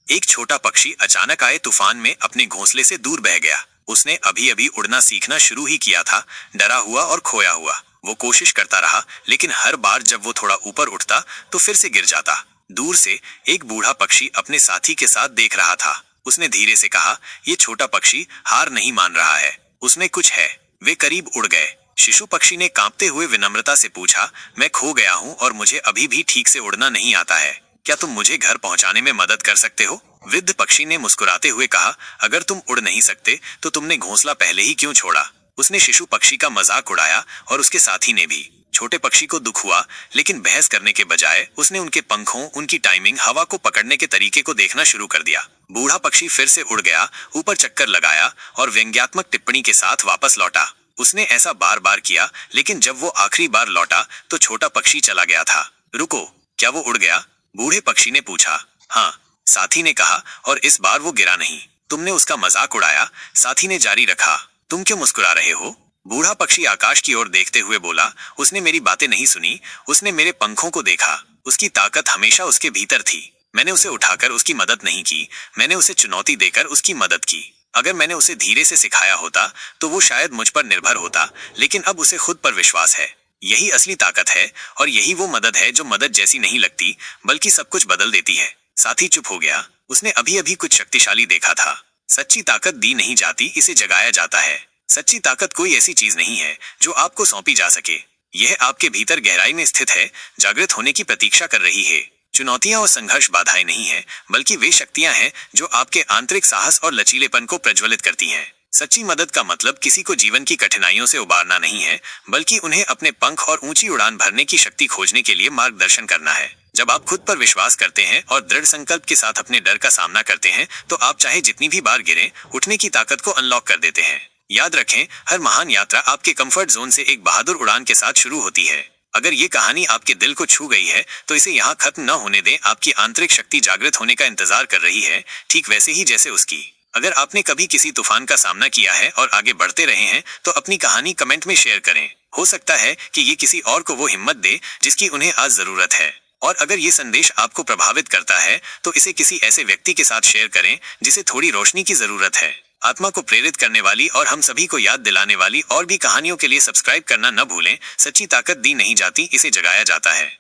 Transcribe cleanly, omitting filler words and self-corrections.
एक छोटा पक्षी अचानक आए तूफान में अपने घोंसले से दूर बह गया। उसने अभी अभी उड़ना सीखना शुरू ही किया था, डरा हुआ और खोया हुआ। वो कोशिश करता रहा, लेकिन हर बार जब वो थोड़ा ऊपर उठता तो फिर से गिर जाता। दूर से एक बूढ़ा पक्षी अपने साथी के साथ देख रहा था। उसने धीरे से कहा, ये छोटा पक्षी हार नहीं मान रहा है, उसमें कुछ है। वे करीब उड़ गए। शिशु पक्षी ने कांपते हुए विनम्रता से पूछा, मैं खो गया हूँ और मुझे अभी भी ठीक से उड़ना नहीं आता है। क्या तुम मुझे घर पहुंचाने में मदद कर सकते हो? वृद्ध पक्षी ने मुस्कुराते हुए कहा, अगर तुम उड़ नहीं सकते तो तुमने घोंसला पहले ही क्यों छोड़ा? उसने शिशु पक्षी का मजाक उड़ाया और उसके साथी ने भी। छोटे पक्षी को दुख हुआ, लेकिन बहस करने के बजाय उसने उनके पंखों, उनकी टाइमिंग, हवा को पकड़ने के तरीके को देखना शुरू कर दिया। बूढ़ा पक्षी फिर से उड़ गया, ऊपर चक्कर लगाया और व्यंग्यात्मक टिप्पणी के साथ वापस लौटा। उसने ऐसा बार बार किया, लेकिन जब वो आखिरी बार लौटा तो छोटा पक्षी चला गया था। रुको, क्या वो उड़ गया? बूढ़े पक्षी ने पूछा। हाँ, साथी ने कहा, और इस बार वो गिरा नहीं। तुमने उसका मजाक उड़ाया, साथी ने जारी रखा। तुम क्यों मुस्कुरा रहे हो? बूढ़ा पक्षी आकाश की ओर देखते हुए बोला, उसने मेरी बातें नहीं सुनी, उसने मेरे पंखों को देखा। उसकी ताकत हमेशा उसके भीतर थी। मैंने उसे उठाकर उसकी मदद नहीं की, मैंने उसे चुनौती देकर उसकी मदद की। अगर मैंने उसे धीरे से सिखाया होता तो वो शायद मुझ पर निर्भर होता, लेकिन अब उसे खुद पर विश्वास है। यही असली ताकत है, और यही वो मदद है जो मदद जैसी नहीं लगती, बल्कि सब कुछ बदल देती है। साथी चुप हो गया। उसने अभी अभी कुछ शक्तिशाली देखा था। सच्ची ताकत दी नहीं जाती, इसे जगाया जाता है। सच्ची ताकत कोई ऐसी चीज नहीं है जो आपको सौंपी जा सके। यह आपके भीतर गहराई में स्थित है, जागृत होने की प्रतीक्षा कर रही है। चुनौतियां और संघर्ष बाधाएं नहीं है, बल्कि वे शक्तियां हैं जो आपके आंतरिक साहस और लचीलेपन को प्रज्वलित करती हैं। सच्ची मदद का मतलब किसी को जीवन की कठिनाइयों से उबारना नहीं है, बल्कि उन्हें अपने पंख और ऊंची उड़ान भरने की शक्ति खोजने के लिए मार्गदर्शन करना है। जब आप खुद पर विश्वास करते हैं और दृढ़ संकल्प के साथ अपने डर का सामना करते हैं, तो आप चाहे जितनी भी बार गिरें, उठने की ताकत को अनलॉक कर देते हैं। याद रखें, हर महान यात्रा आपके कंफर्ट जोन से एक बहादुर उड़ान के साथ शुरू होती है। अगर ये कहानी आपके दिल को छू गई है, तो इसे यहाँ खत्म न होने दें। आपकी आंतरिक शक्ति जागृत होने का इंतजार कर रही है, ठीक वैसे ही जैसे उसकी। अगर आपने कभी किसी तूफान का सामना किया है और आगे बढ़ते रहे हैं, तो अपनी कहानी कमेंट में शेयर करें। हो सकता है कि ये किसी और को वो हिम्मत दे जिसकी उन्हें आज जरूरत है। और अगर ये संदेश आपको प्रभावित करता है, तो इसे किसी ऐसे व्यक्ति के साथ शेयर करें जिसे थोड़ी रोशनी की जरूरत है। आत्मा को प्रेरित करने वाली और हम सभी को याद दिलाने वाली और भी कहानियों के लिए सब्सक्राइब करना न भूलें। सच्ची ताकत दी नहीं जाती, इसे जगाया जाता है।